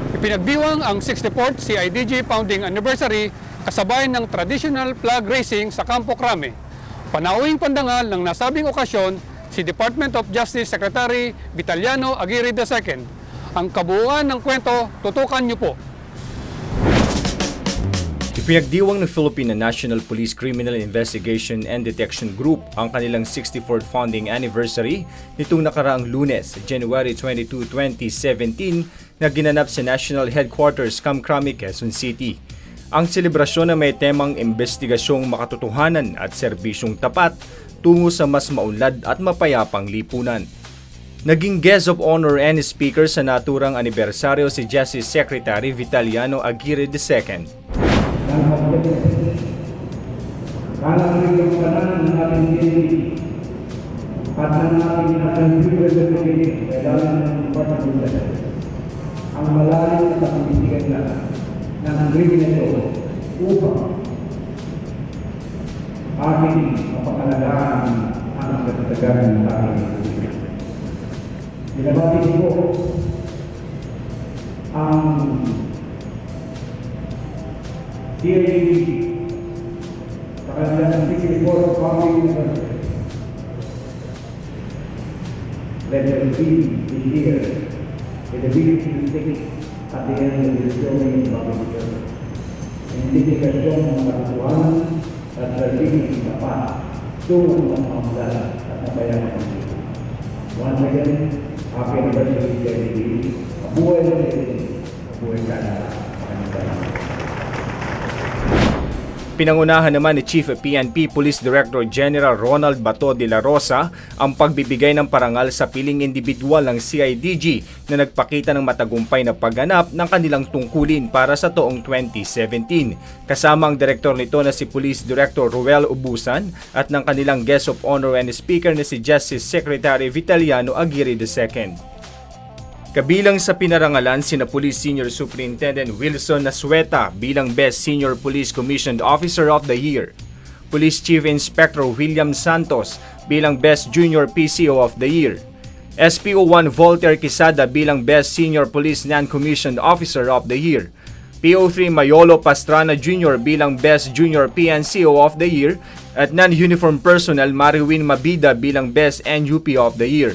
Ipinagdiwang ang 64th CIDG founding anniversary kasabay ng traditional flag raising sa Campo Crame. Panauhing pandangal ng nasabing okasyon si Department of Justice Secretary Vitaliano Aguirre II. Ang kabuuan ng kwento, tutukan niyo po. Ipinagdiwang ng Philippine National Police Criminal Investigation and Detection Group ang kanilang 64th founding anniversary nitong nakaraang Lunes, January 22, 2017 na ginanap sa National Headquarters Camcrame, Quezon City. Ang selebrasyon na may temang investigasyong makatotohanan at serbisyong tapat tungo sa mas maunlad at mapayapang lipunan. Naging guest of honor and speaker sa naturang anibersaryo si Justice Secretary Vitaliano Aguirre II. Karang yung ng ating DND at ng ating representative kailangan ng Department ang malalim na pagpitigan na ng krimen ito upang ating mapakalagaan ang katatagan ng ating krimen. Binabati ko ang DND sa kanilang 64th founding anniversary. Let them be here with the ability to take at the end of the story of the future. Indikasyon ng katutuan at serving tapat tungo ng pamamalaan at nabayang pamilya. Once again, happy anniversary DND. Mabuhay na rin. Mabuhay ka na. Pinangunahan naman ni Chief PNP Police Director General Ronald Bato de la Rosa ang pagbibigay ng parangal sa piling individual ng CIDG na nagpakita ng matagumpay na pagganap ng kanilang tungkulin para sa taong 2017. Kasama ang direktor nito na si Police Director Ruel Ubusan at ng kanilang guest of honor and speaker na si Justice Secretary Vitaliano Aguirre II. Kabilang sa pinarangalan sina Police Senior Superintendent Wilson Nasueta bilang Best Senior Police Commissioned Officer of the Year, Police Chief Inspector William Santos bilang Best Junior PCO of the Year, SPO1 Voltaire Quisada bilang Best Senior Police Non-Commissioned Officer of the Year, PO3 Mayolo Pastrana Jr. bilang Best Junior PNCO of the Year at Non-Uniform Personnel Mariwin Mabida bilang Best NUP of the Year.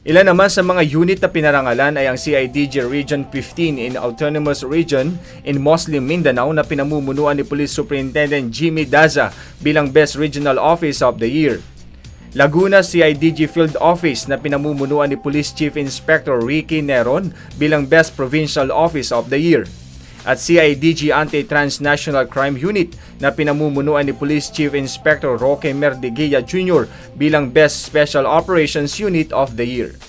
Ilan naman sa mga unit na pinarangalan ay ang CIDG Region 15 in Autonomous Region in Muslim Mindanao na pinamumunuan ni Police Superintendent Jimmy Daza bilang Best Regional Office of the Year. Laguna CIDG Field Office na pinamumunuan ni Police Chief Inspector Ricky Neron bilang Best Provincial Office of the Year. At CIDG Anti-Transnational Crime Unit na pinamumunuan ni Police Chief Inspector Roque Merdiguilla Jr. bilang Best Special Operations Unit of the Year.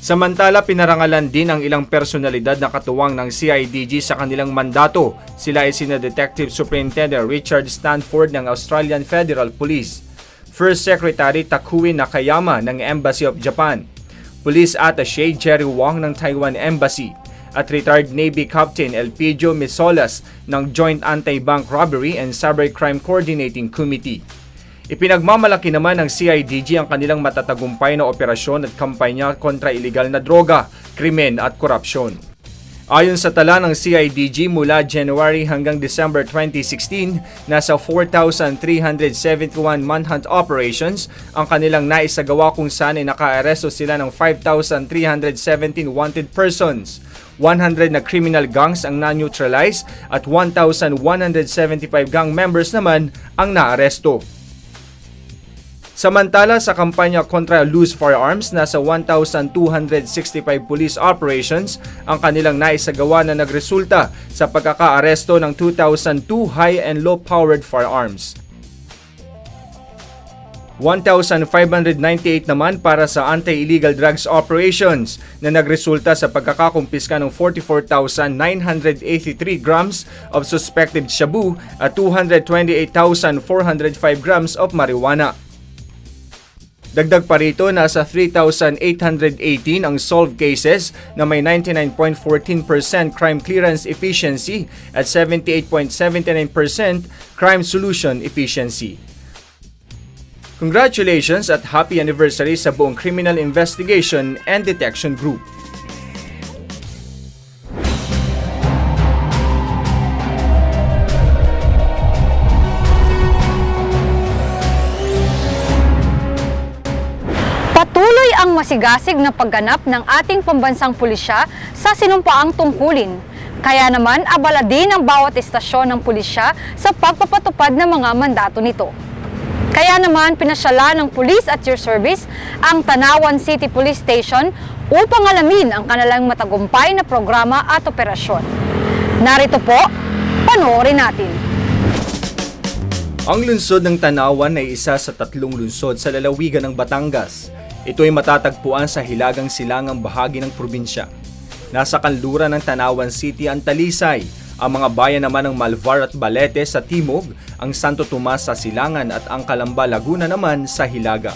Samantala, pinarangalan din ang ilang personalidad na katuwang ng CIDG sa kanilang mandato. Sila ay sina Detective Superintendent Richard Stanford ng Australian Federal Police, First Secretary Takuin Nakayama ng Embassy of Japan, Police Attaché Jerry Wong ng Taiwan Embassy, at retired Navy Captain Elpidio Misolas ng Joint Anti-Bank Robbery and Cybercrime Coordinating Committee. Ipinagmamalaki naman ng CIDG ang kanilang matatagumpay na operasyon at kampanya kontra iligal na droga, krimen at korupsyon. Ayon sa tala ng CIDG mula January hanggang December 2016, nasa 4,371 manhunt operations ang kanilang naisagawa kung saan ay naka-aresto sila ng 5,317 wanted persons. 100 na criminal gangs ang na-neutralize at 1,175 gang members naman ang naaresto. Samantala sa kampanya kontra loose firearms, nasa 1,265 police operations ang kanilang naisagawa na nagresulta sa pagkakaaresto ng 2,002 high and low powered firearms. 1,598 naman para sa anti-illegal drugs operations na nagresulta sa pagkakakumpiska ng 44,983 grams of suspected shabu at 228,405 grams of marijuana. Dagdag pa rito, nasa 3,818 ang solved cases na may 99.14% crime clearance efficiency at 78.79% crime solution efficiency. Congratulations at happy anniversary sa buong Criminal Investigation and Detection Group. ang masigasig na pagganap ng ating pambansang pulisya sa sinumpaang tungkulin. Kaya naman, abala din ang bawat istasyon ng pulisya sa pagpapatupad ng mga mandato nito. Kaya naman, pinasyalan ng Police at Your Service ang Tanawan City Police Station upang alamin ang kanilang matagumpay na programa at operasyon. Narito po, panoorin natin. Ang lungsod ng Tanawan ay isa sa 3 lungsod sa lalawigan ng Batangas. Ito ay matatagpuan sa hilagang silangang bahagi ng probinsya. Nasa kanluran ng Tanawan City ang Talisay, ang mga bayan naman ng Malvar at Balete sa timog, ang Santo Tomas sa silangan at ang Calamba, Laguna naman sa hilaga.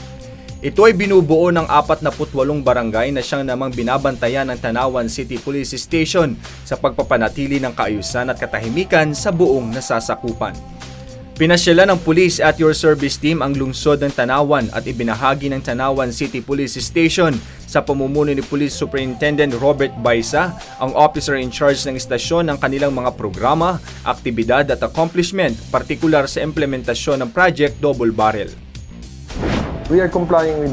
Ito ay binubuo ng 48 barangay na siyang namang binabantayan ng Tanawan City Police Station sa pagpapanatili ng kaayusan at katahimikan sa buong nasasakupan. Pinasyalan ng Police at Your Service Team ang lungsod ng Tanawan at ibinahagi ng Tanawan City Police Station sa pamumuno ni Police Superintendent Robert Baisa, ang officer in charge ng istasyon ng kanilang mga programa, aktibidad at accomplishment, partikular sa implementasyon ng Project Double Barrel. We are complying with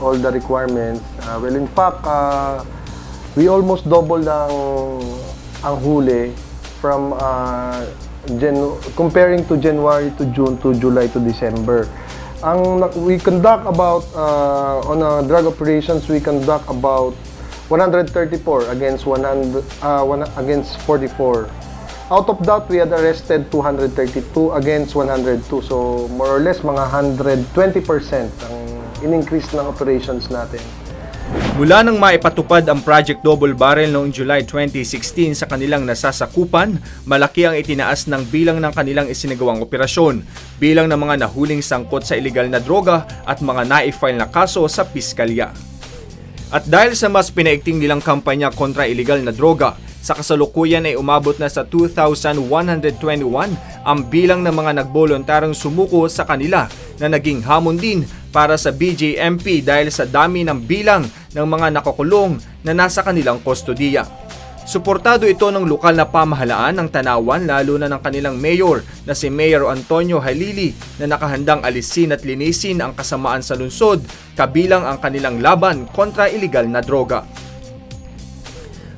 all the requirements. In fact, we almost doubled ang huli from comparing to January to June to July to December. We conduct about on drug operations, we conduct about 134 against against 44. Out of that, we had arrested 232 against 102. So more or less mga 120% ang in-increase ng operations natin. Mula nang maipatupad ang Project Double Barrel noong July 2016 sa kanilang nasasakupan, malaki ang itinaas ng bilang ng kanilang isinagawang operasyon, bilang ng mga nahuling sangkot sa ilegal na droga at mga na-file na kaso sa piskalya. At dahil sa mas pinaigting nilang kampanya kontra ilegal na droga, sa kasalukuyan ay umabot na sa 2,121 ang bilang ng mga nagboluntarang sumuko sa kanila na naging hamon din para sa BJMP dahil sa dami ng bilang ng mga nakakulong na nasa kanilang kustodiya. Suportado ito ng lokal na pamahalaan ng Tanawan, lalo na ng kanilang mayor na si Mayor Antonio Halili, na nakahandang alisin at linisin ang kasamaan sa lungsod, kabilang ang kanilang laban kontra ilegal na droga.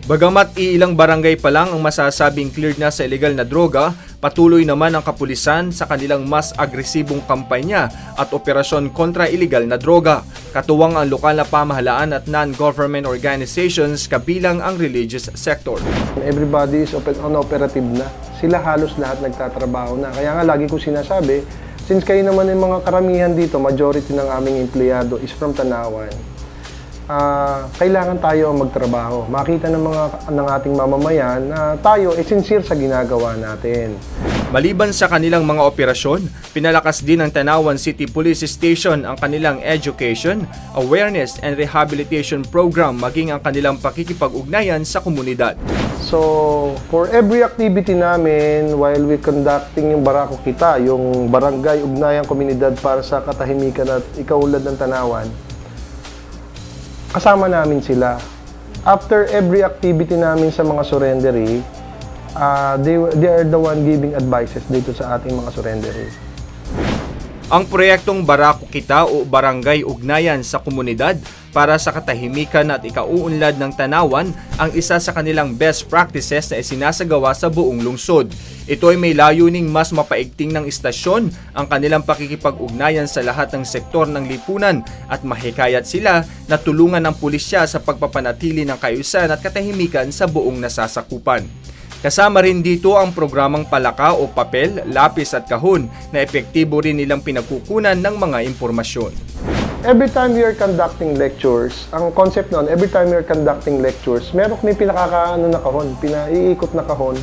Bagamat iilang barangay pa lang ang masasabing cleared na sa illegal na droga, patuloy naman ang kapulisan sa kanilang mas agresibong kampanya at operasyon kontra illegal na droga, katuwang ang lokal na pamahalaan at non-government organizations kabilang ang religious sector. Everybody is on operative na. Sila halos lahat nagtatrabaho na. Kaya nga lagi ko sinasabi, since kayo naman yung mga karamihan dito, majority ng aming empleyado is from Tanawan, kailangan tayo ang magtrabaho. Makita ng ating mamamayan na tayo ay sincere sa ginagawa natin. Maliban sa kanilang mga operasyon, pinalakas din ng Tanawan City Police Station ang kanilang education, awareness and rehabilitation program, maging ang kanilang pakikipag-ugnayan sa komunidad. So, for every activity namin while we conducting yung Barako Kita, yung barangay ugnayang komunidad para sa katahimikan at ikaulad ng Tanawan, kasama namin sila. After every activity namin sa mga surrendery, they are the one giving advices dito sa ating mga surrendery. Ang proyektong Barako Kita o Barangay Ugnayan sa Komunidad para sa katahimikan at ikauunlad ng Tanawan ang isa sa kanilang best practices na isinasagawa sa buong lungsod. Ito ay may layuning mas mapaigting ng istasyon ang kanilang pakikipag-ugnayan sa lahat ng sektor ng lipunan at mahikayat sila na tulungan ng pulisya sa pagpapanatili ng kaayusan at katahimikan sa buong nasasakupan. Kasama rin dito ang programang Palaka o Papel, Lapis at Kahon na epektibo rin nilang pinagkukunan ng mga impormasyon. Every time we are conducting lectures, ang concept noon, every time we are conducting lectures, meron kami pinakakaano na kahon, pinaiikot na kahon.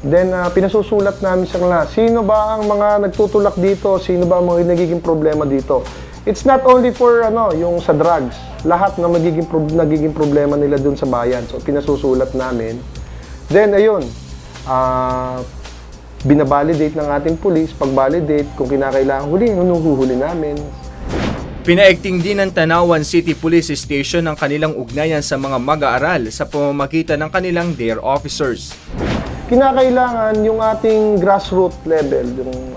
Then pinasusulat namin sa kanila, sino ba ang mga nagtutulak dito, sino ba ang mga nagiging problema dito. It's not only for yung sa drugs, lahat na nagiging problema nila dun sa bayan. So pinasusulat namin. Then ayun, binabalidate ng ating police, pag-validate, kung kinakailangan huli, hunuhuli namin. Pinaigting din ng Tanawan City Police Station ang kanilang ugnayan sa mga mag-aaral sa pamamagitan ng kanilang DARE officers. Kinakailangan yung ating grassroots level, yung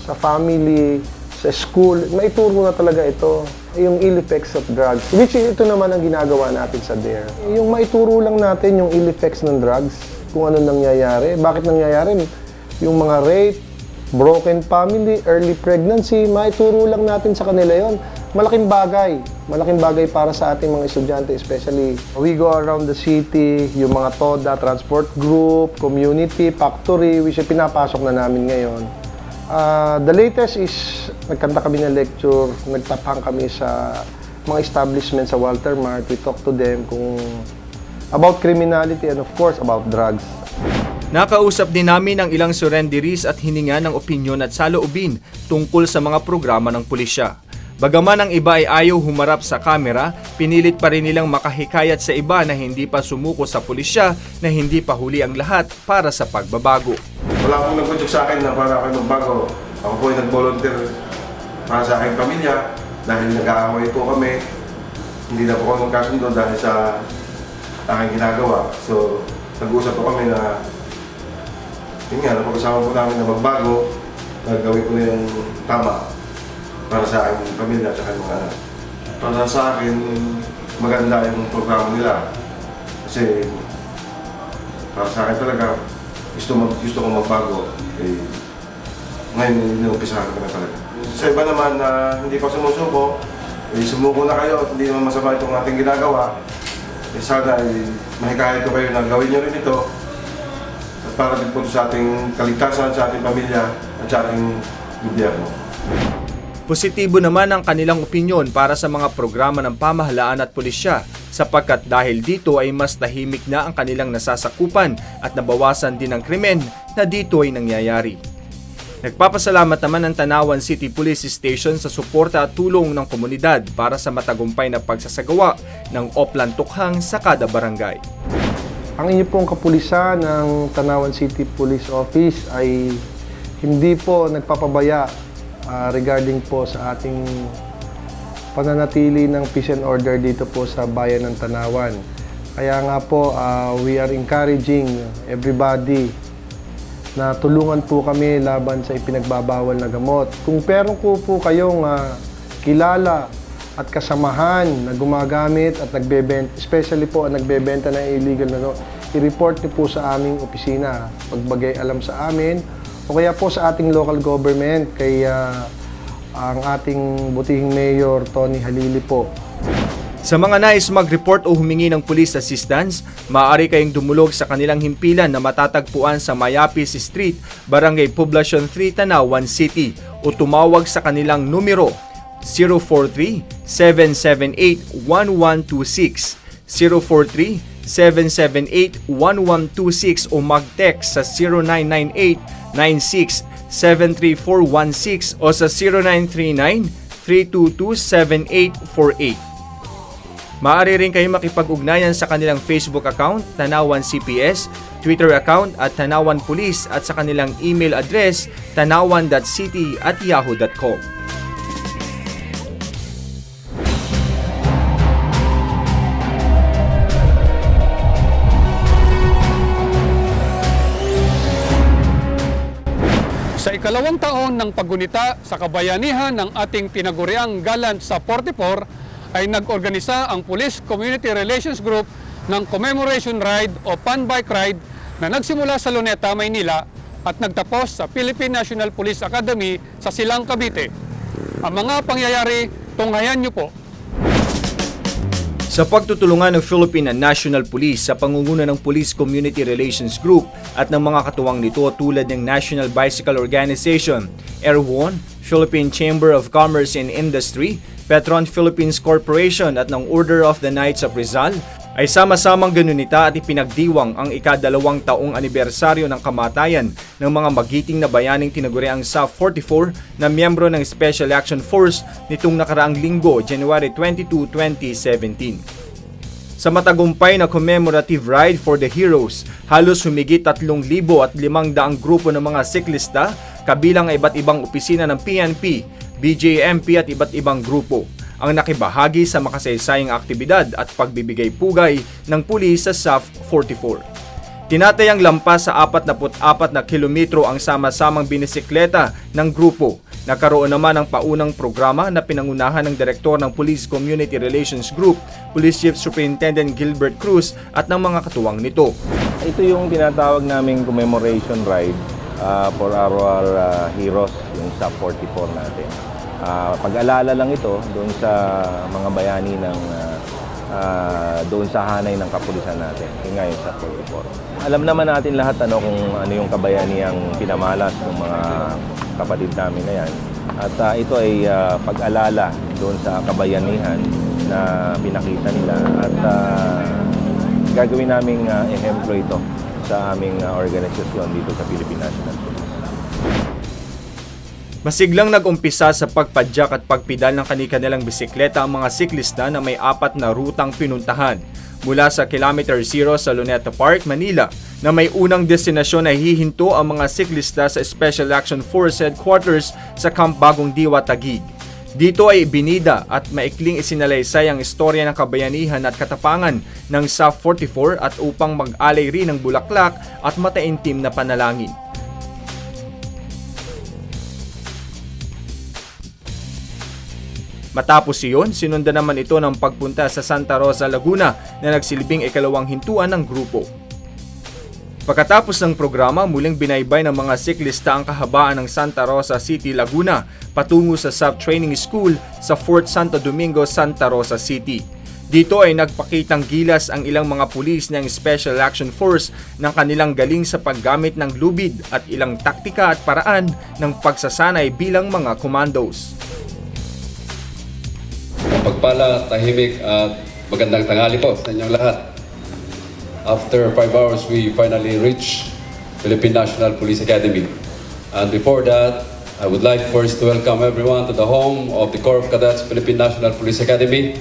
sa family, sa school, maituro na talaga ito. yung ill effects of drugs, which ito naman ang ginagawa natin sa DARE. Yung maituro lang natin yung ill effects ng drugs, kung ano nangyayari, bakit nangyayari, yung mga rape, broken family, early pregnancy, maituro lang natin sa kanila yon. Malaking bagay para sa ating mga estudyante, especially we go around the city, yung mga TODA, transport group, community, factory, which pinapasok na namin ngayon. The latest is, nagkanta kami ng lecture, nagtapang kami sa mga establishment sa Walter Mart. We talk to them about criminality and of course about drugs. Nakausap din namin ang ilang surrenderies at hininga ng opinyon at saloobin tungkol sa mga programa ng pulisya. Bagaman ang iba ay ayaw humarap sa kamera, pinilit pa rin nilang makahikayat sa iba na hindi pa sumuko sa pulisya na hindi pa huli ang lahat para sa pagbabago. Wala akong nag-udyok sa akin na para ako magbago. Ako po ay nag-volunteer para sa aking pamilya dahil nag-aaway po kami. Hindi na po ako magkasundo dahil sa aking ginagawa. So, nag-uusap po kami na yun nga, napag-usapan po namin na magbago, gagawin ko na yung tama para sa aking pamilya at mga anak. Para sa akin, maganda yung programa nila. Kasi para sa akin talaga, gusto ko magbago. Ngayon, inuumpisahan ko na talaga. Sa iba naman na hindi pa sumusuko, sumuko na kayo at hindi naman masama itong ating ginagawa. Sana mahikayat ko kayo na gawin nyo rin ito at para din po sa ating kaligtasan, sa ating pamilya at sa ating gobyerno. Positibo naman ang kanilang opinyon para sa mga programa ng pamahalaan at pulisya sapagkat dahil dito ay mas tahimik na ang kanilang nasasakupan at nabawasan din ang krimen na dito ay nangyayari. Nagpapasalamat naman ang Tanawan City Police Station sa suporta at tulong ng komunidad para sa matagumpay na pagsasagawa ng Oplan Tukhang sa kada barangay. Ang inyo pong kapulisan ng Tanawan City Police Office ay hindi po nagpapabaya regarding po sa ating pananatili ng peace and order dito po sa bayan ng Tanawan. Kaya nga po, we are encouraging everybody na tulungan po kami laban sa ipinagbabawal na gamot. Kung meron po kayong kilala at kasamahan na gumagamit at nagbebenta, especially po ang nagbebenta ng illegal na gamot, i-report niyo po sa aming opisina. Pagbagay alam sa amin, o kaya po sa ating local government, kay ang ating butihing Mayor Tony Halili po. Sa mga nais mag-report o humingi ng police assistance, maaari kayong dumulog sa kanilang himpilan na matatagpuan sa Mayapis Street, Barangay Poblacion 3, Tanawan City o tumawag sa kanilang numero 043-778-1126, 043-778-1126 o mag-text sa 0998-96-73416 o sa 0939-322-7848. Maaari rin kayo makipag-ugnayan sa kanilang Facebook account, Tanawan CPS, Twitter account at Tanawan Police at sa kanilang email address, tanawan.city@yahoo.com. Sa ikalawang taon ng paggunita sa kabayanihan ng ating tinaguriang Galant sa 44, ay nag-organisa ang Police Community Relations Group ng Commemoration Ride o Fun Bike Ride na nagsimula sa Luneta, Maynila at nagtapos sa Philippine National Police Academy sa Silang, Cavite. Ang mga pangyayari, tunghayan niyo po. Sa pagtutulungan ng Philippine National Police sa pangunguna ng Police Community Relations Group at ng mga katuwang nito tulad ng National Bicycle Organization, Air1, Philippine Chamber of Commerce and Industry, Petron Philippines Corporation at ng Order of the Knights of Rizal, ay sama-samang ganunita at ipinagdiwang ang ika-2 taong anibersaryo ng kamatayan ng mga magiting na bayaning tinaguriang SAF 44 na miyembro ng Special Action Force nitong nakaraang linggo, January 22, 2017. Sa matagumpay na commemorative ride for the heroes, halos humigit 3,500 grupo ng mga siklista, kabilang ay iba't ibang opisina ng PNP, BJMP at iba't ibang grupo ang nakibahagi sa makasaysayang aktibidad at pagbibigay pugay ng pulis sa SAF 44. Tinatayang lampas sa 44 na kilometro ang sama-samang binisikleta ng grupo Nagkaroon naman ng paunang programa na pinangunahan ng Direktor ng Police Community Relations Group, Police Chief Superintendent Gilbert Cruz at ng mga katuwang nito. Ito yung tinatawag naming commemoration ride for our heroes, yung SAP 44 natin. Pag-alala lang ito doon sa mga bayani ng doon sa hanay ng kapulisan natin, yung nga yung SAP 44. Alam naman natin lahat kung ano yung kabayaniang pinamalas ng mga kapatid namin na yan. At ito ay pag-alala doon sa kabayanihan na pinakita nila at gagawin naming ehemplo ito sa aming organisasyon dito sa Philippine National Police. Masiglang nag-umpisa sa pagpadyak at pagpidal ng kani-kanilang bisikleta ang mga siklista na may 4 na rutang pinuntahan. Mula sa Kilometer 0 sa Luneta Park, Manila, na may unang destinasyon na hihinto ang mga siklista sa Special Action Force Headquarters sa Camp Bagong Diwa, Taguig. Dito ay ibinida at maikling isinalaysay ang istorya ng kabayanihan at katapangan ng SAP 44 at upang mag-alay rin ng bulaklak at mataimtim na panalangin. Matapos iyon, sinundan naman ito ng pagpunta sa Santa Rosa, Laguna na nagsilbing ikalawang hintuan ng grupo. Pagkatapos ng programa, muling binaybay ng mga siklista ang kahabaan ng Santa Rosa City, Laguna patungo sa SAP Training School sa Fort Santo Domingo, Santa Rosa City. Dito ay nagpakitang gilas ang ilang mga pulis ng Special Action Force ng kanilang galing sa paggamit ng lubid at ilang taktika at paraan ng pagsasanay bilang mga commandos. Pagpala, tahimik at magandang tanghali po sa inyong lahat. After 5 hours, we finally reached Philippine National Police Academy. And before that, I would like first to welcome everyone to the home of the Corps of Cadets Philippine National Police Academy.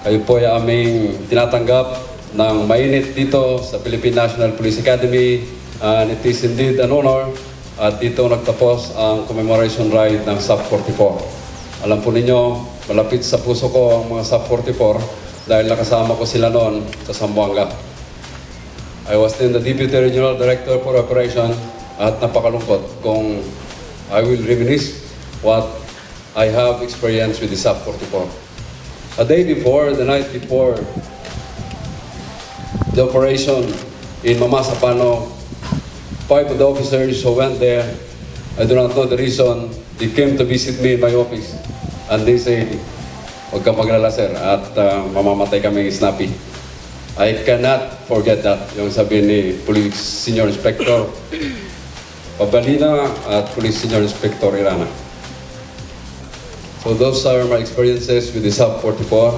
Kayo po ay aming tinatanggap ng mainit dito sa Philippine National Police Academy. And it is indeed an honor at dito nagtapos ang commemoration ride ng SAP 44. Alam po ninyo, malapit sa puso ko ang mga SAP 44 dahil nakasama ko sila noon sa Zamboanga. I was then the Deputy Regional Director for Operation at napakalungkot kung I will reminisce what I have experienced with the SAP 44. A day before, the night before the operation in Mamasapano, 5 of the officers who went there, I do not know the reason, they came to visit me in my office. And they say, huwag kang maglala sir, at mamamatay kami snappy. I cannot forget that, yung sabi ni Police Senior Inspector Pabalina at Police Senior Inspector Irana. So those are my experiences with the SAP 44.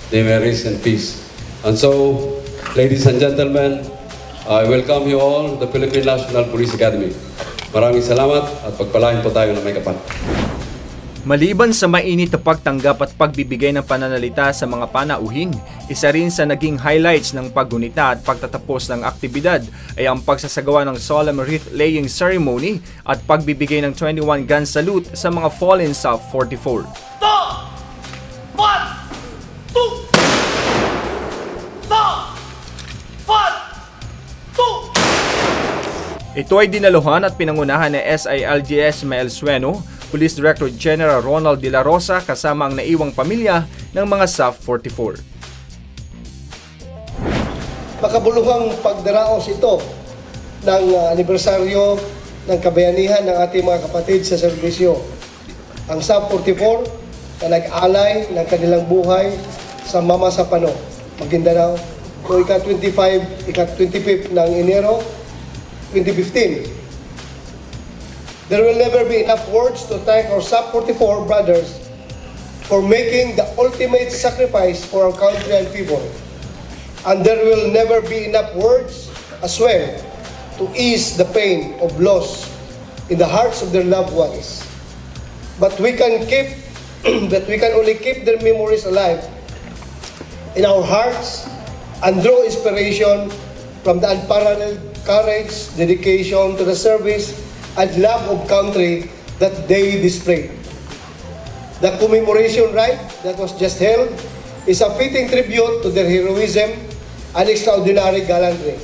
They may rest in peace. And so, ladies and gentlemen, I welcome you all to the Philippine National Police Academy. Maraming salamat at pagpalain po tayo ng may kapal. Maliban sa mainit na pagtanggap at pagbibigay ng pananalita sa mga panauhin, isa rin sa naging highlights ng paggunita at pagtatapos ng aktibidad ay ang pagsasagawa ng solemn wreath-laying ceremony at pagbibigay ng 21 gun salute sa mga fallen sa 44. Ito ay dinaluhan at pinangunahan ni SILGS Mael Sueno, Police Director General Ronald De La Rosa kasama ang naiwang pamilya ng mga SAP 44. Makabuluhang pagdaraos ito ng anibersaryo ng kabayanihan ng ating mga kapatid sa serbisyo. Ang SAP 44 na nag-alay ng kanilang buhay sa Mamasapano, Maguindanao, noong ika-25 ng Enero 2015. There will never be enough words to thank our SAP 44 brothers for making the ultimate sacrifice for our country and people. And there will never be enough words as well to ease the pain of loss in the hearts of their loved ones. But we can only keep their memories alive in our hearts and draw inspiration from the unparalleled courage, dedication to the service and love of country that they displayed. The commemoration rite that was just held is a fitting tribute to their heroism and extraordinary gallantry.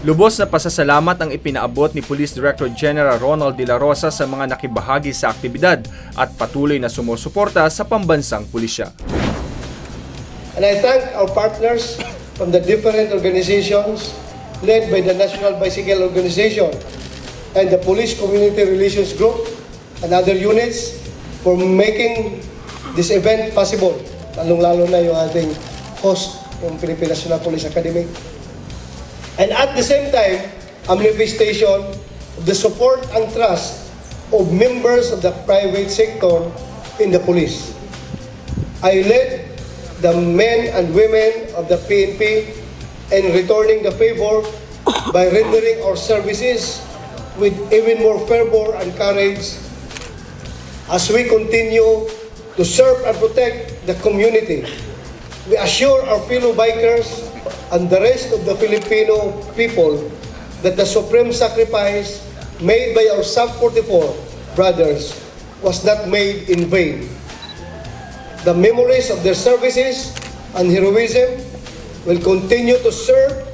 Lubos na pasasalamat ang ipinaabot ni Police Director General Ronald De La Rosa sa mga nakibahagi sa aktibidad at patuloy na sumusuporta sa pambansang pulisya. And I thank our partners from the different organizations led by the National Bicycle Organization and the Police Community Relations Group and other units for making this event possible. Lalong-lalo na yung ating host, yung Philippine National Police Academy. And at the same time, a manifestation of the support and trust of members of the private sector in the police. I led the men and women of the PNP in returning the favor by rendering our services with even more fervor and courage as we continue to serve and protect the community. We assure our fellow bikers and the rest of the Filipino people that the supreme sacrifice made by our Sub-44 brothers was not made in vain. The memories of their services and heroism will continue to serve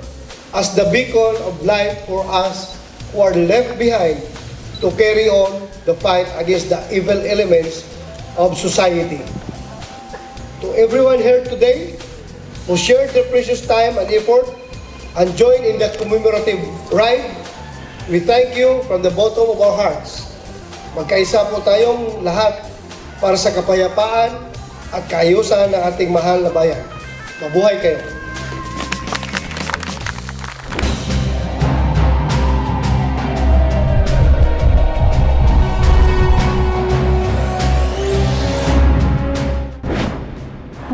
as the beacon of light for us who are left behind to carry on the fight against the evil elements of society. To everyone here today who shared their precious time and effort and joined in the commemorative ride, we thank you from the bottom of our hearts. Magkaisa po tayong lahat para sa kapayapaan at kaayusan ng ating mahal na bayan. Mabuhay kayo!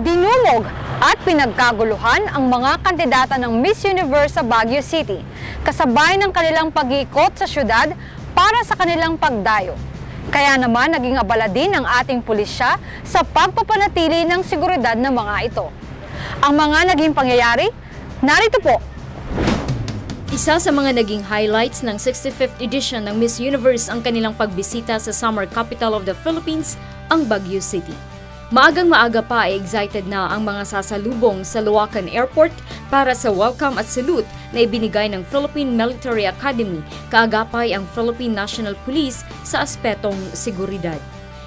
Dinumog at pinagkaguluhan ang mga kandidata ng Miss Universe sa Baguio City, kasabay ng kanilang pag-iikot sa syudad para sa kanilang pagdayo. Kaya naman naging abala din ang ating pulisya sa pagpapanatili ng seguridad ng mga ito. Ang mga naging pangyayari, narito po. Isa sa mga naging highlights ng 65th edition ng Miss Universe ang kanilang pagbisita sa summer capital of the Philippines, ang Baguio City. Maagang-maaga pa ay excited na ang mga sasalubong sa Luacan Airport para sa welcome at salute na ibinigay ng Philippine Military Academy, kaagapay ang Philippine National Police sa aspetong seguridad.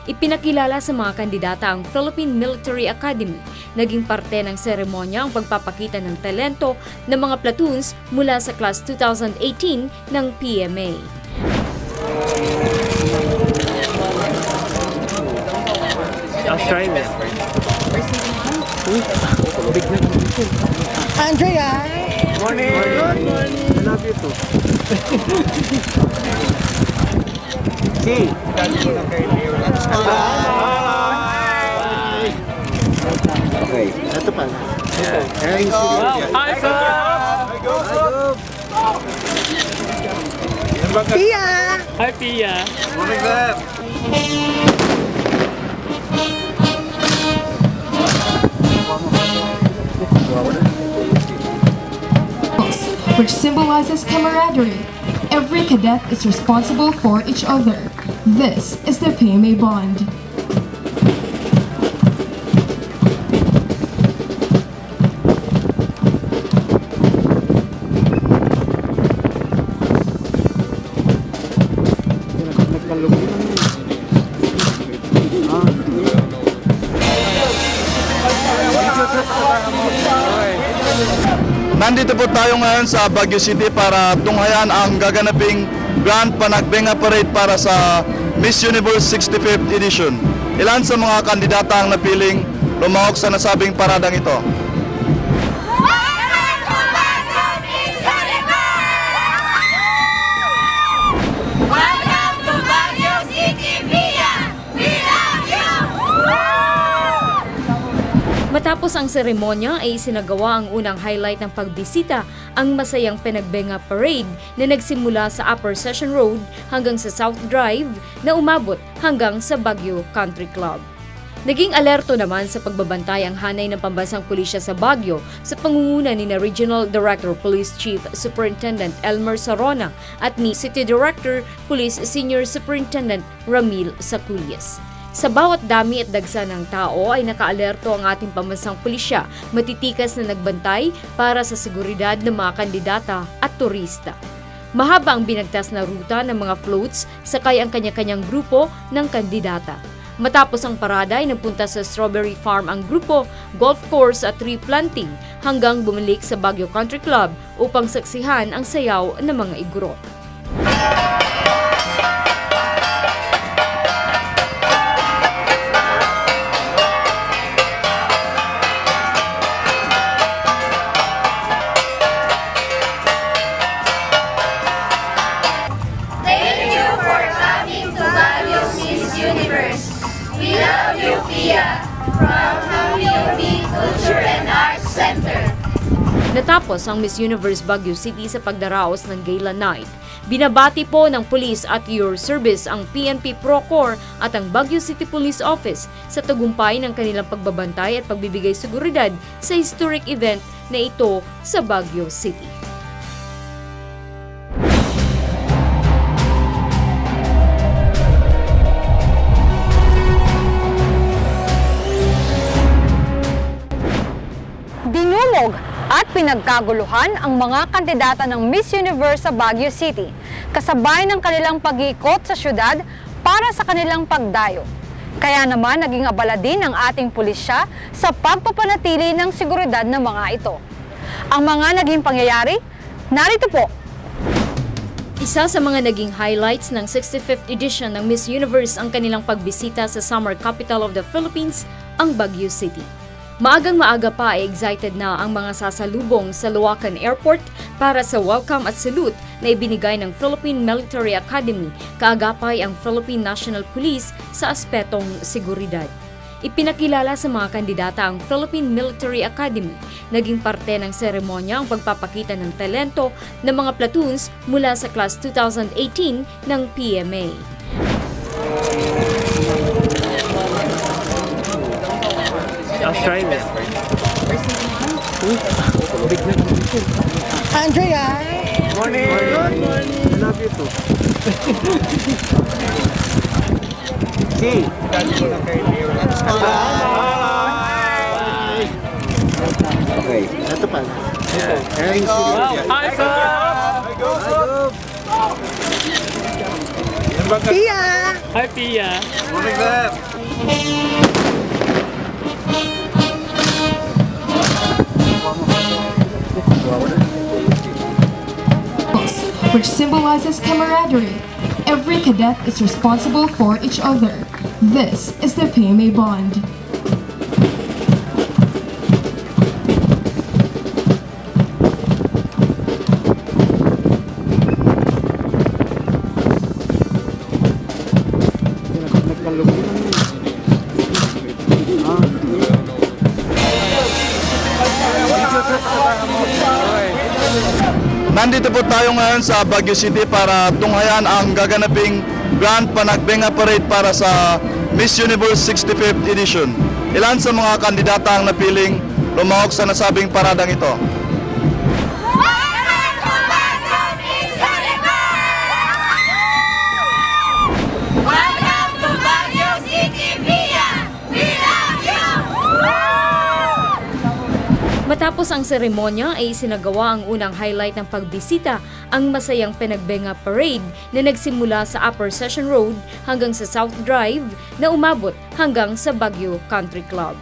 Ipinakilala sa mga kandidata ang Philippine Military Academy. Naging parte ng seremonya ang pagpapakita ng talento ng mga platoons mula sa Class 2018 ng PMA. Andrea! Morning! Good morning! I love you too. See? Okay, ito pa. Hey, hi, sir! Pia! Hi, Pia! Morning, sir! Which symbolizes camaraderie. Every cadet is responsible for each other. This is the PMA bond. Nandito po tayo ngayon sa Baguio City para tunghayan ang gaganaping Grand Panagbenga Parade para sa Miss Universe 65th Edition. Ilan sa mga kandidata ang napiling lumahok sa nasabing paradang ito? Matapos ang seremonya ay isinagawa ang unang highlight ng pagbisita, ang masayang Panagbenga Parade na nagsimula sa Upper Session Road hanggang sa South Drive na umabot hanggang sa Baguio Country Club. Naging alerto naman sa pagbabantay ang hanay ng pambansang pulisya sa Baguio sa pangunguna ni Regional Director Police Chief Superintendent Elmer Sarona at ni City Director Police Senior Superintendent Ramil Saculias. Sa bawat dami at dagsa ng tao ay nakaalerto ang ating pambansang pulisya, matitikas na nagbantay para sa seguridad ng mga kandidata at turista. Mahaba ang binagtas na ruta ng mga floats, sakay ang kanya-kanyang grupo ng kandidata. Matapos ang parada ay nagpunta sa Strawberry Farm ang grupo, golf course at tree planting hanggang bumalik sa Baguio Country Club upang saksihan ang sayaw ng mga igorot. Natapos ang Miss Universe Baguio City sa pagdaraos ng Gala Night. Binabati po ng pulis at your service ang PNP Procor at ang Baguio City Police Office sa tagumpay ng kanilang pagbabantay at pagbibigay seguridad sa historic event na ito sa Baguio City. Dinumog at pinagkaguluhan ang mga kandidata ng Miss Universe sa Baguio City, kasabay ng kanilang pag-iikot sa syudad para sa kanilang pagdayo. Kaya naman naging abala din ang ating pulisya sa pagpapanatili ng seguridad ng mga ito. Ang mga naging pangyayari, narito po. Isa sa mga naging highlights ng 65th edition ng Miss Universe ang kanilang pagbisita sa summer capital of the Philippines, ang Baguio City. Maagang-maaga pa ay excited na ang mga sasalubong sa Luacan Airport para sa welcome at salute na ibinigay ng Philippine Military Academy, kaagapay ang Philippine National Police sa aspetong seguridad. Ipinakilala sa mga kandidata ang Philippine Military Academy. Naging parte ng seremonya ang pagpapakita ng talento ng mga platoons mula sa Class 2018 ng PMA. Australia. Andrea! Morning! Good morning! I love you too. See? Bye! Okay. Ito pa. Ito. Hi, sir! Pia! Hi, Pia! Morning, sir! Which symbolizes camaraderie. Every cadet is responsible for each other. This is the PMA bond. Nandito po tayo ngayon sa Baguio City para tunghayan ang gaganaping Grand Panagbenga Parade para sa Miss Universe 65th Edition. Ilan sa mga kandidata ang napiling lumahok sa nasabing paradang ito? Matapos ang seremonya ay isinagawa ang unang highlight ng pagbisita, ang masayang Panagbenga Parade na nagsimula sa Upper Session Road hanggang sa South Drive na umabot hanggang sa Baguio Country Club.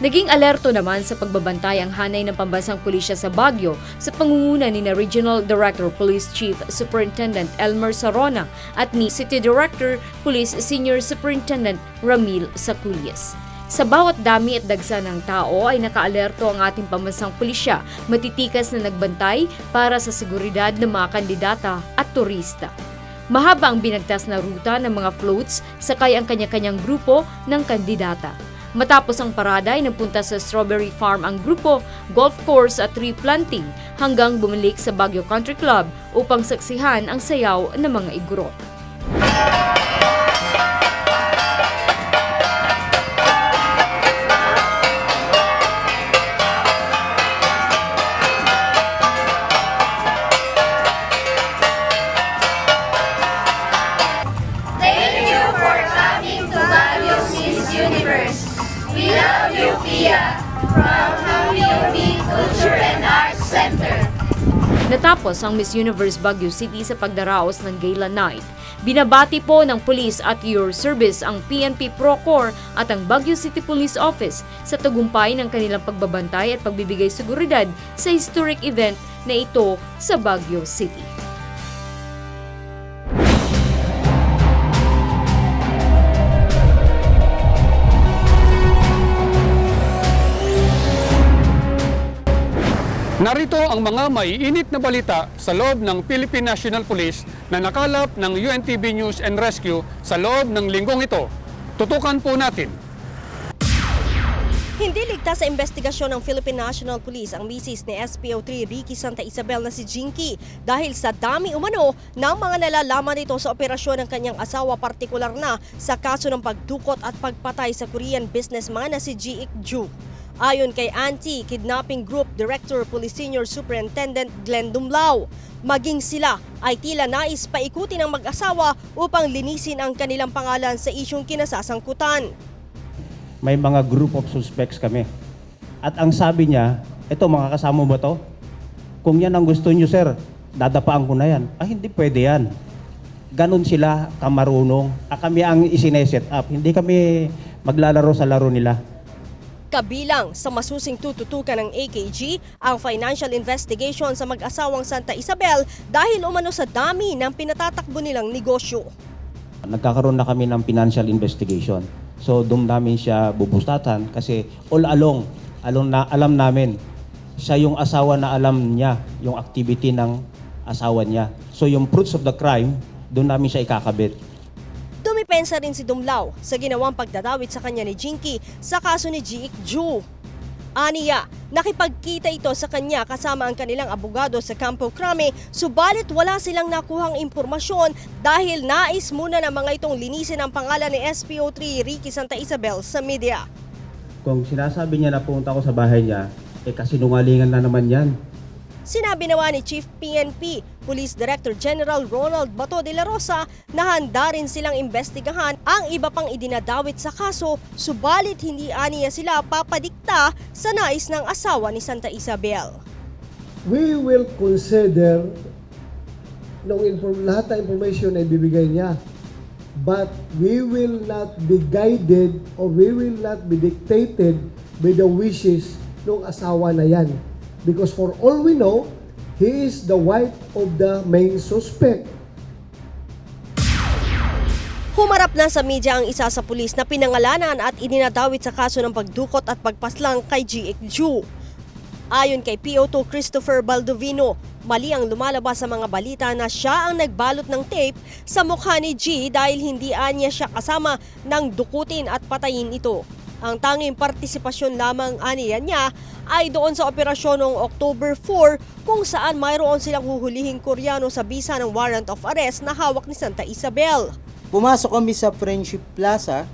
Naging alerto naman sa pagbabantay ang hanay ng pambansang pulisya sa Baguio sa pangunguna ni Regional Director Police Chief Superintendent Elmer Sarona at ni City Director Police Senior Superintendent Ramil Saculias. Sa bawat dami at dagsa ng tao ay nakaalerto ang ating pambansang pulisya, matitikas na nagbantay para sa seguridad ng mga kandidata at turista. Mahaba ang binagtas na ruta ng mga floats, sakay ang kanya-kanyang grupo ng kandidata. Matapos ang parada ay napunta sa Strawberry Farm ang grupo, golf course at tree planting hanggang bumalik sa Baguio Country Club upang saksihan ang sayaw ng mga igorot. Natapos ang Miss Universe Baguio City sa pagdaraos ng Gala Night. Binabati po ng Police at your service ang PNP Procor at ang Baguio City Police Office sa tagumpay ng kanilang pagbabantay at pagbibigay seguridad sa historic event na ito sa Baguio City. Narito ang mga maiinit na balita sa loob ng Philippine National Police na nakalap ng UNTV News and Rescue sa loob ng linggong ito. Tutukan po natin. Hindi ligtas sa investigasyon ng Philippine National Police ang misis ni SPO3 Ricky Santa Isabel na si Jinky dahil sa dami umano ng mga nalalaman nito sa operasyon ng kanyang asawa, partikular na sa kaso ng pagdukot at pagpatay sa Korean businessman na si Ji Ik-ju. Ayon kay Anti-Kidnapping Group Director Police Senior Superintendent Glenn Dumlao, maging sila ay tila nais paikutin ng mag-asawa upang linisin ang kanilang pangalan sa isyong kinasasangkutan. May mga group of suspects kami. At ang sabi niya, eto, makakasama ba to? Kung yan ang gusto niyo, sir, dadapaan ko na yan. Hindi pwede yan. Ganon sila kamarunong. Kami ang isineset up. Hindi kami maglalaro sa laro nila. Kabilang sa masusing tututukan ng AKG ang financial investigation sa mag-asawang Santa Isabel dahil umano sa dami ng pinatatakbo nilang negosyo. Nagkakaroon na kami ng financial investigation. So doon namin siya bubustatan kasi all along alam namin siya yung asawa na alam niya yung activity ng asawa niya. So yung fruits of the crime, doon namin siya ikakabit. Dumipensa rin si Dumlao sa ginawang pagdadawit sa kanya ni Jinky sa kaso ni Ji Ik-ju. Aniya, nakipagkita ito sa kanya kasama ang kanilang abogado sa Campo Crame, subalit wala silang nakuhang impormasyon dahil nais muna ng mga itong linisin ang pangalan ni SPO3 Ricky Santa Isabel sa media. Kung sinasabi niya na pumunta ako sa bahay niya, kasinungalingan na naman yan. Sinabi nawa ni Chief PNP, Police Director General Ronald Bato de la Rosa na handa rin silang imbestigahan ang iba pang idinadawit sa kaso, subalit hindi aniya sila papadikta sa nais ng asawa ni Santa Isabel. We will consider lahat ng information na ibibigay niya. But we will not be guided or we will not be dictated by the wishes ng asawa na yan. Because for all we know, he is the wife of the main suspect. Humarap na sa media ang isa sa pulis na pinangalanan at idinadawit sa kaso ng pagdukot at pagpaslang kay Ji Ik-ju. Ayon kay PO2 Christopher Baldovino, mali ang lumalabas sa mga balita na siya ang nagbalot ng tape sa mukha ni Ji dahil hindi anya siya kasama nang dukutin at patayin ito. Ang tanging partisipasyon lamang aniya niya ay doon sa operasyon noong October 4 kung saan mayroon silang huhulihing Koreano sa bisa ng warrant of arrest na hawak ni Santa Isabel. Pumasok kami sa Friendship Plaza.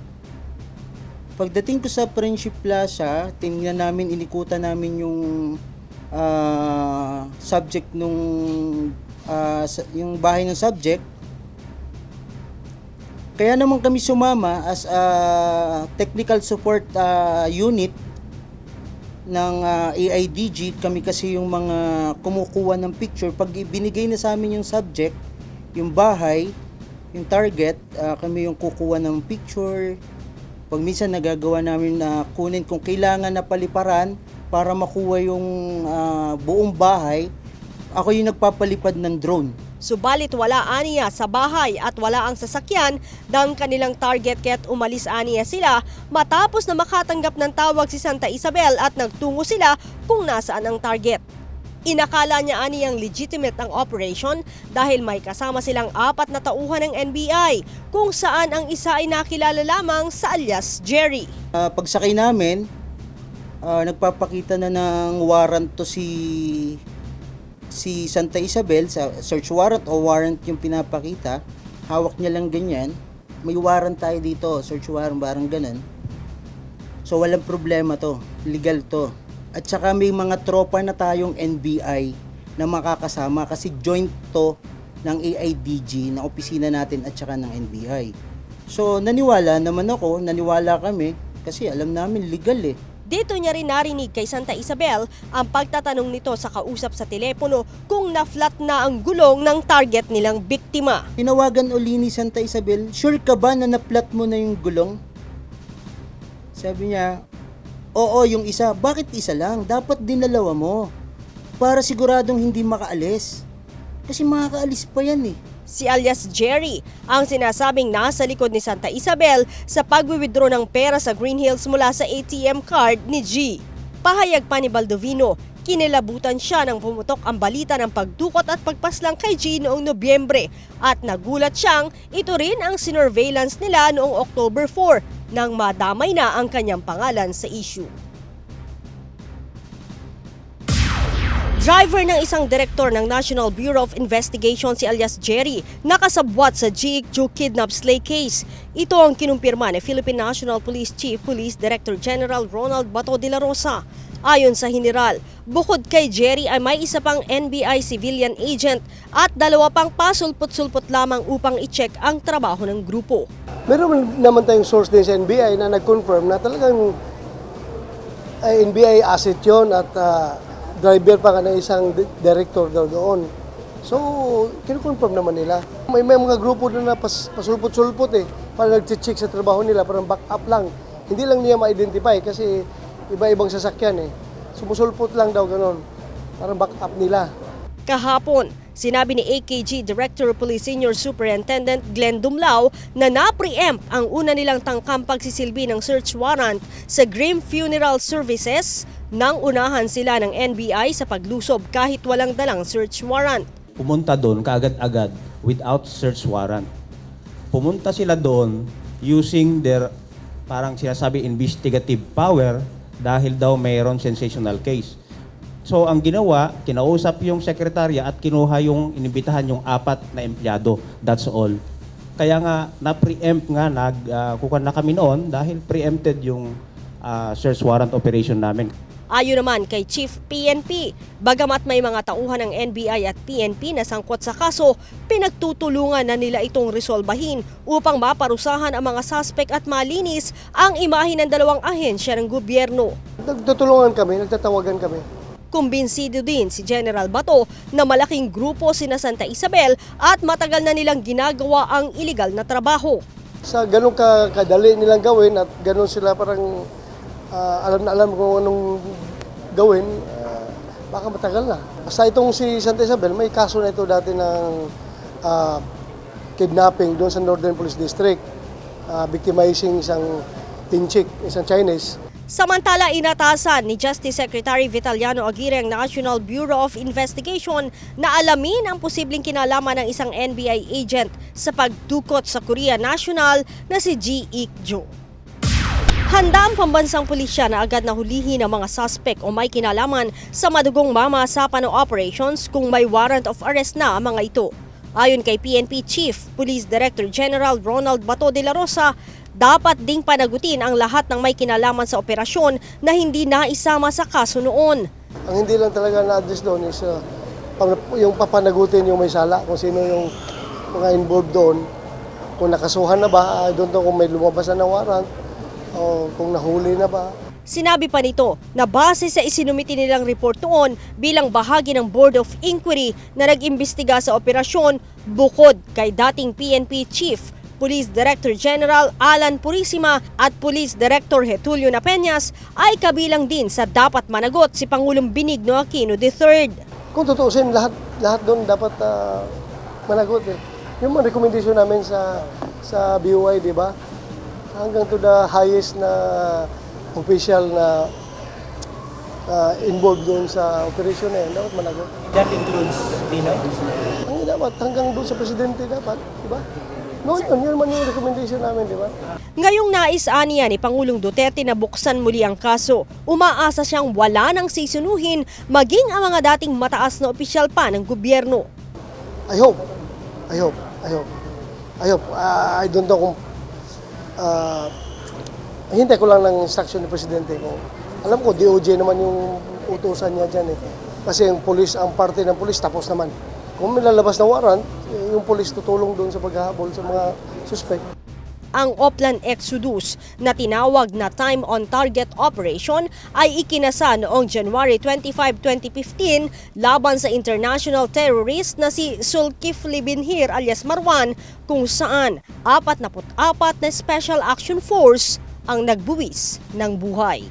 Pagdating ko sa Friendship Plaza, tingnan namin, inikutan namin yung subject yung bahay ng subject. Kaya naman kami sumama as a technical support unit ng AIDG. Kami kasi yung mga kumukuha ng picture. Pag binigay na sa amin yung subject, yung bahay, yung target, kami yung kukuha ng picture. Pag minsan nagagawa namin na kunin kung kailangan na paliparan para makuha yung buong bahay, ako yung nagpapalipad ng drone. Subalit wala aniya sa bahay at wala ang sasakyan ng kanilang target kaya't umalis aniya sila matapos na makatanggap ng tawag si Santa Isabel at nagtungo sila kung nasaan ang target. Inakala niya aniyang legitimate ang operation dahil may kasama silang 4 na tauhan ng NBI kung saan ang isa ay nakilala lamang sa alias Jerry. Pagsakay namin, nagpapakita na ng warrant to si Santa Isabel, sa search warrant o warrant yung pinapakita. Hawak niya lang ganyan. May warrant tayo dito, search warrant, parang ganun. So walang problema to, legal to. At saka may mga tropa na tayong NBI na makakasama kasi joint to ng AIDG, na opisina natin at saka ng NBI. So naniwala naman ako, naniwala kami kasi alam namin legal eh. Dito niya rin narinig kay Santa Isabel ang pagtatanong nito sa kausap sa telepono kung na-flat na ang gulong ng target nilang biktima. Tinawagan uli ni Santa Isabel, sure ka ba na na-flat mo na yung gulong? Sabi niya, oo, yung isa. Bakit isa lang? Dapat dinalawa mo. Para siguradong hindi makaalis. Kasi makakaalis pa yan eh. Si alias Jerry ang sinasabing nasa likod ni Santa Isabel sa pagwi-withdraw ng pera sa Green Hills mula sa ATM card ni G. Pahayag pa ni Baldovino, kinilabutan siya nang pumutok ang balita ng pagdukot at pagpaslang kay G noong Nobyembre at nagulat siyang ito rin ang sinurveillance nila noong October 4 nang madamay na ang kanyang pangalan sa issue. Driver ng isang direktor ng National Bureau of Investigation si alias Jerry nakasabwat sa GICJO kidnap slay case. Ito ang kinumpirma ni Philippine National Police Chief Police Director General Ronald Bato de la Rosa. Ayon sa General, bukod kay Jerry ay may isa pang NBI civilian agent at dalawa pang pasulpot-sulpot lamang upang i-check ang trabaho ng grupo. Meron naman tayong source din sa NBI na nag-confirm na talagang NBI asset yun at driver pa ka ng isang director daw doon. So, kinukonfirm naman nila. May mga grupo na pasulpot-sulpot para nag-check sa trabaho nila, parang back up lang. Hindi lang niya ma-identify kasi iba-ibang sasakyan Sumusulpot lang daw ganon, parang back up nila. Kahapon, sinabi ni AKG Director Police Senior Superintendent Glenn Dumlao na na-preempt ang una nilang tangkang pagsisilbi ng search warrant sa Grim Funeral Services nang unahan sila ng NBI sa paglusob kahit walang dalang search warrant. Pumunta doon kaagad-agad without search warrant. Pumunta sila doon using their parang sinasabi investigative power dahil daw mayroon sensational case. So ang ginawa, kinausap yung sekretarya at kinuha yung inibitahan yung 4 na empleyado. That's all. Kaya nga na-preempt nga, kukuha na kami noon dahil preempted yung search warrant operation namin. Ayon naman kay Chief PNP, bagamat may mga tauhan ng NBI at PNP na sangkot sa kaso, pinagtutulungan na nila itong resolbahin upang maparusahan ang mga suspect at malinis ang imahe ng dalawang ahensya ng gobyerno. Nagtutulungan kami, nagtatawagan kami. Kumbinsido din si General Bato na malaking grupo sina Santa Isabel at matagal na nilang ginagawa ang iligal na trabaho. Sa ganun kadali nilang gawin at ganun sila parang alam na alam kung anong gawin, baka matagal na. Basta itong si Santa Isabel, may kaso na ito dati ng kidnapping doon sa Northern Police District, victimizing isang teen chick, isang Chinese. Samantala, inatasan ni Justice Secretary Vitaliano Aguirre ang National Bureau of Investigation na alamin ang posibleng kinalaman ng isang NBI agent sa pagdukot sa Korea National na si G. Ik-jo. Handa ang pambansang pulisya na agad na hulihin ang mga suspect o may kinalaman sa madugong mamasapan o operations kung may warrant of arrest na ang mga ito. Ayon kay PNP Chief Police Director General Ronald Bato de la Rosa, dapat ding panagutin ang lahat ng may kinalaman sa operasyon na hindi naisama sa kaso noon. Ang hindi lang talaga na-address doon is yung papanagutin yung may sala, kung sino yung mga involved doon, kung nakasuhan na ba, I don't know kung may lumabas na warrant, o kung nahuli na ba. Sinabi pa nito na base sa isinumiti nilang report noon bilang bahagi ng Board of Inquiry na nag-imbestiga sa operasyon, bukod kay dating PNP Chief Police Director General Alan Purisima at Police Director Getulio Napeñas ay kabilang din sa dapat managot si Pangulong Benigno Aquino III. Kung tutuusin, lahat doon dapat managot Yung mga recommendation namin sa BOI, di ba? Hanggang to the highest na official na involved doon sa operation na yan, dapat managot. That includes Pinoy? Ang dapat, hanggang doon sa presidente dapat, di ba? No, yun man yung recommendation namin, di ba? Ngayong nais-aniya ni Pangulong Duterte na buksan muli ang kaso, umaasa siyang wala nang sisunuhin maging ang mga dating mataas na opisyal pa ng gobyerno. I hope. I don't know kung hintay ko lang ng instruction ni Presidente ko. Alam ko, DOJ naman yung utusan niya dyan Kasi ang police, ang parte ng police tapos naman. Kung may lalabas na warrant, yung police tutulong doon sa paghahabol sa mga suspect. Ang Oplan Exodus na tinawag na Time on Target Operation ay ikinasa noong January 25, 2015 laban sa international terrorist na si Zulkifli Binhir alias Marwan, kung saan 44 na Special Action Force ang nagbuwis ng buhay.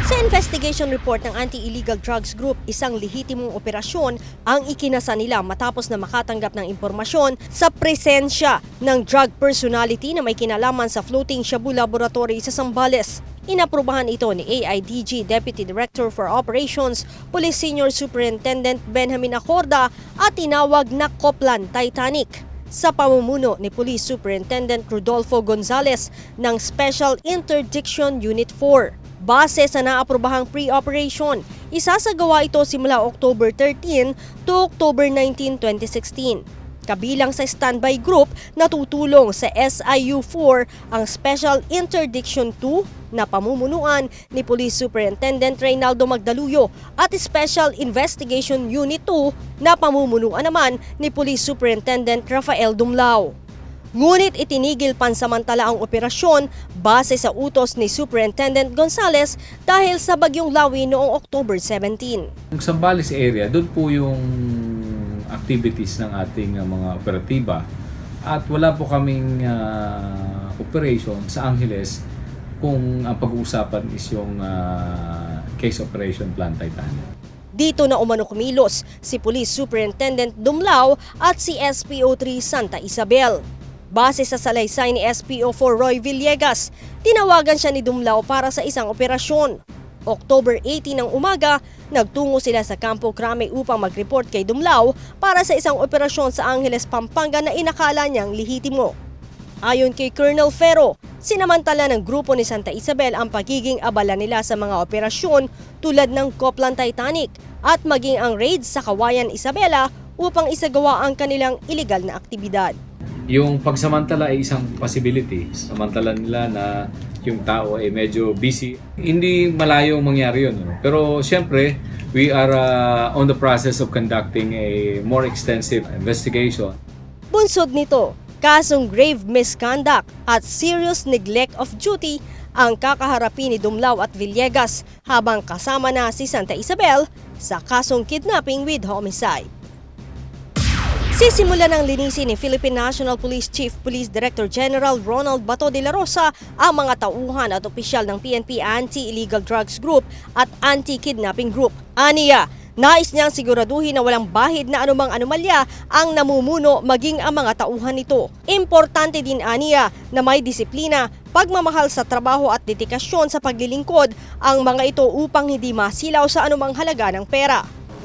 Sa investigation report ng Anti-Illegal Drugs Group, isang lehitimong operasyon ang ikinasa nila matapos na makatanggap ng impormasyon sa presensya ng drug personality na may kinalaman sa floating Shabu Laboratory sa Zambales. Inaprubahan ito ni AIDG Deputy Director for Operations, Police Senior Superintendent Benjamin Acorda at tinawag na Coplan Titanic sa pamumuno ni Police Superintendent Rodolfo Gonzales ng Special Interdiction Unit 4. Base sa naaprobahang pre-operation, isasagawa ito simula October 13 to October 19, 2016. Kabilang sa standby group na tutulong sa SIU-4 ang Special Interdiction 2 na pamumunuan ni Police Superintendent Reynaldo Magdaluyo at Special Investigation Unit 2 na pamumunuan naman ni Police Superintendent Rafael Dumlao. Ngunit itinigil pansamantala ang operasyon base sa utos ni Superintendent Gonzales dahil sa Bagyong Lawi noong October 17. Yung Zambales area, doon po yung activities ng ating mga operatiba at wala po kaming operation sa Angeles kung ang pag-uusapan is yung case operation Plan Titanic. Dito na umano kumilos si Police Superintendent Dumlao at si SPO3 Santa Isabel. Base sa salaysay ni SPO4 Roy Villegas, tinawagan siya ni Dumlao para sa isang operasyon. October 18 ng umaga, nagtungo sila sa Campo Crame upang mag-report kay Dumlao para sa isang operasyon sa Angeles, Pampanga na inakala niyang lehitimo. Ayon kay Colonel Ferro, sinamantala ng grupo ni Santa Isabel ang pagiging abala nila sa mga operasyon tulad ng Coplan Titanic at maging ang raid sa Kawayan Isabela upang isagawa ang kanilang iligal na aktibidad. Yung pagsamantala ay isang possibility. Samantala nila na yung tao ay medyo busy. Hindi malayong mangyari yun. Pero siyempre, we are on the process of conducting a more extensive investigation. Bunsod nito, kasong grave misconduct at serious neglect of duty ang kakaharapin ni Dumlao at Villegas habang kasama na si Santa Isabel sa kasong kidnapping with homicide. Sisimula ng linisin ni Philippine National Police Chief Police Director General Ronald Bato de la Rosa ang mga tauhan at opisyal ng PNP Anti-Illegal Drugs Group at Anti-Kidnapping Group. Aniya, nais niyang siguraduhin na walang bahid na anumang anomalya ang namumuno maging ang mga tauhan nito. Importante din aniya na may disiplina, pagmamahal sa trabaho at dedikasyon sa paglilingkod ang mga ito upang hindi masilaw sa anumang halaga ng pera.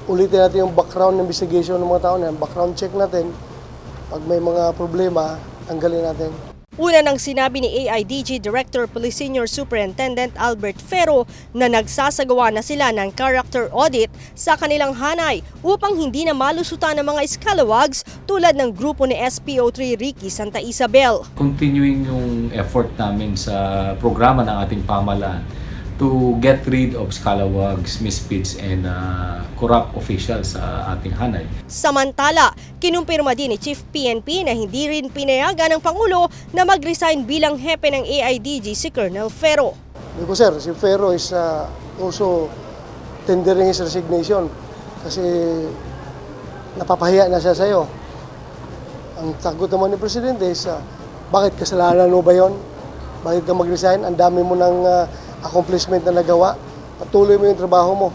Ulitin natin yung background investigation ng mga tao na yan. Background check natin. Pag may mga problema, tanggalin natin. Una nang sinabi ni AIDG Director Police Senior Superintendent Albert Ferro na nagsasagawa na sila ng character audit sa kanilang hanay upang hindi na malusutan ng mga scalawags tulad ng grupo ni SPO3 Ricky Santa Isabel. Continuing yung effort namin sa programa ng ating pamahalaan to get rid of scalawags, misfits, and corrupt officials sa ating hanay. Samantala, kinumpirma din ni Chief PNP na hindi rin pinayagan ng Pangulo na mag-resign bilang hepe ng AIDG si Colonel Ferro. Sir, si Ferro is also tendering his resignation kasi napapahiya na siya sa'yo. Ang sagot naman ni Presidente is, bakit kasalanan mo ba yun? Bakit ka mag-resign? Ang dami mo ng accomplishment na nagawa. Patuloy mo yung trabaho mo.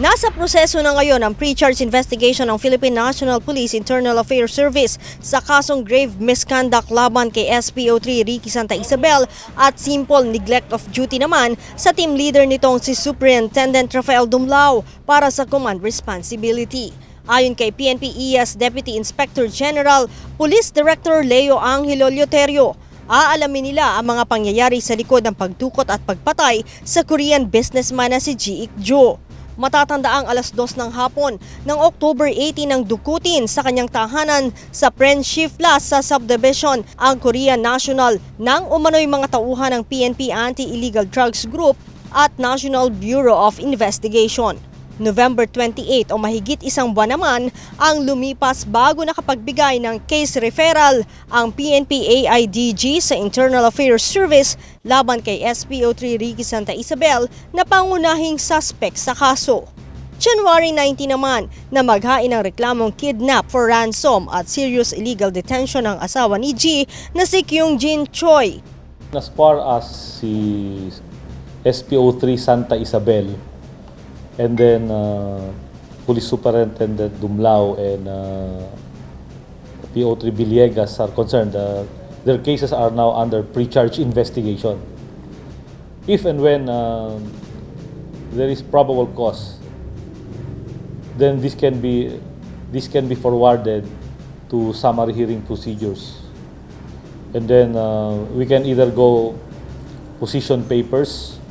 Nasa proseso na ngayon ang pre-charge investigation ng Philippine National Police Internal Affairs Service sa kasong grave misconduct laban kay SPO3 Ricky Santa Isabel at simple neglect of duty naman sa team leader nitong si Superintendent Rafael Dumlao para sa command responsibility. Ayon kay PNP ES Deputy Inspector General Police Director Leo Angelo Leoterio, aalamin nila ang mga pangyayari sa likod ng pagdukot at pagpatay sa Korean businessman na si Ji Ik-jo. Matatandaang 2:00 ng hapon ng October 18 nang dukutin sa kanyang tahanan sa Friendship Plaza Subdivision ang Korean National ng umano'y mga tauhan ng PNP Anti-Illegal Drugs Group at National Bureau of Investigation. November 28 o mahigit isang buwan naman ang lumipas bago nakapagbigay ng case referral ang PNP AIDG sa Internal Affairs Service laban kay SPO3 Ricky Santa Isabel na pangunahing suspect sa kaso. January 19 naman na maghain ng reklamong kidnap for ransom at serious illegal detention ng asawa ni G na si Kyung Jin Choi. As far as si SPO3 Santa Isabel and then Police Superintendent Dumlao and PO3 Villegas are concerned, their cases are now under pre-charge investigation. If and when there is probable cause, then this can be forwarded to summary hearing procedures. And then we can either go position papers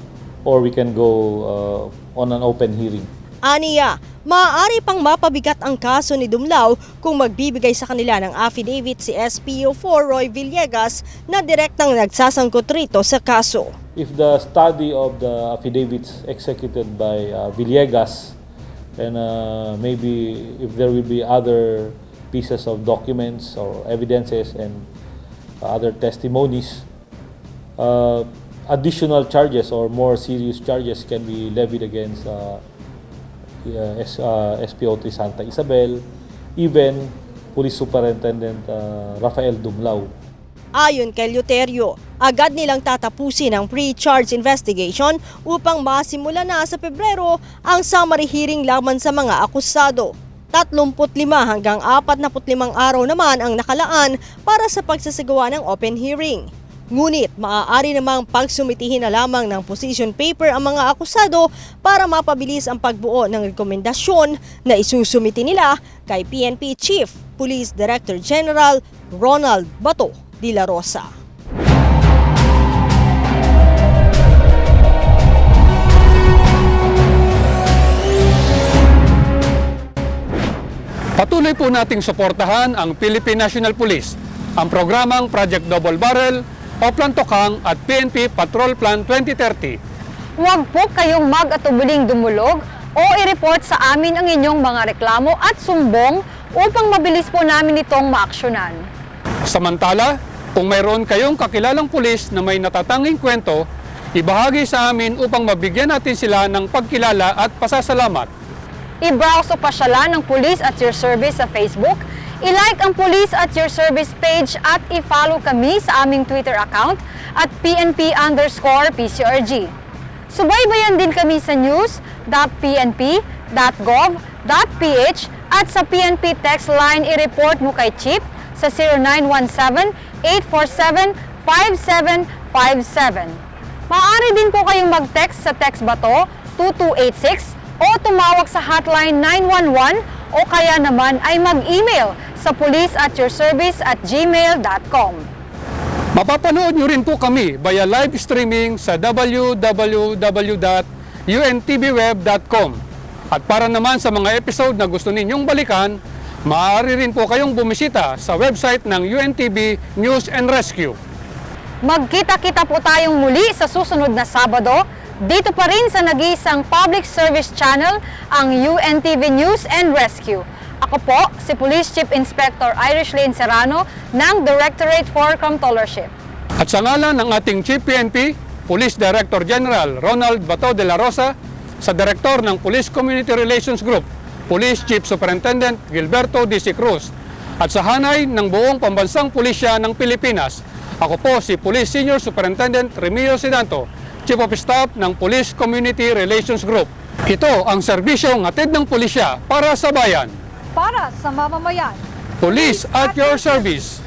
or we can go on an open hearing. Aniya, maaari pang mapabigat ang kaso ni Dumlao kung magbibigay sa kanila ng affidavit si SPO4 Roy Villegas na direktang nagsasangkot rito sa kaso. If the study of the affidavits executed by Villegas and maybe if there will be other pieces of documents or evidences and other testimonies, additional charges or more serious charges can be levied against SPO3 Santa Isabel, even Police Superintendent Rafael Dumlao. Ayon kay Luterio, agad nilang tatapusin ang pre-charge investigation upang masimula na sa Pebrero ang summary hearing laban sa mga akusado. 35 hanggang 45 araw naman ang nakalaan para sa pagsasagawa ng open hearing. Ngunit maaari namang pagsumitihin na lamang ng position paper ang mga akusado para mapabilis ang pagbuo ng rekomendasyon na isusumiti nila kay PNP Chief Police Director General Ronald Bato de la Rosa. Patuloy po nating suportahan ang Philippine National Police, ang programang Project Double Barrel o Plantokang at PNP Patrol Plan 2030. Huwag po kayong mag-atubiling dumulog o i-report sa amin ang inyong mga reklamo at sumbong upang mabilis po namin itong maaksyonan. Samantala, kung mayroon kayong kakilalang pulis na may natatanging kwento, ibahagi sa amin upang mabigyan natin sila ng pagkilala at pasasalamat. I-browse o pasyalan ng Police at Your Service sa Facebook, i-like ang Police at Your Service page at i-follow kami sa aming Twitter account at PNP_PCRG. Subaybayan din kami sa news.pnp.gov.ph at sa PNP text line i-report mo kay Chief sa 0917-847-5757. Maaari din po kayong mag-text sa Text Bato 2286 o tumawag sa hotline 911 o kaya naman ay mag-email sa policeatyourservice@gmail.com. Mapapanood nyo rin po kami via live streaming sa www.untbweb.com. At para naman sa mga episode na gusto ninyong balikan, maaari rin po kayong bumisita sa website ng UNTB News and Rescue. Magkita-kita po tayong muli sa susunod na Sabado, dito pa rin sa nag-iisang public service channel, ang UNTV News and Rescue. Ako po, si Police Chief Inspector Irish Lane Serrano ng Directorate for Comptrollership. At sa ngalan ng ating Chief PNP, Police Director General Ronald Bato de la Rosa, sa Director ng Police Community Relations Group, Police Chief Superintendent Gilberto D.C. Cruz, at sa hanay ng buong pambansang pulisya ng Pilipinas, ako po si Police Senior Superintendent Remigio Sidanto, Chief of Staff ng Police Community Relations Group. Ito ang serbisyong hatid ng pulisya para sa bayan. Para sa mamamayan. Police at your service.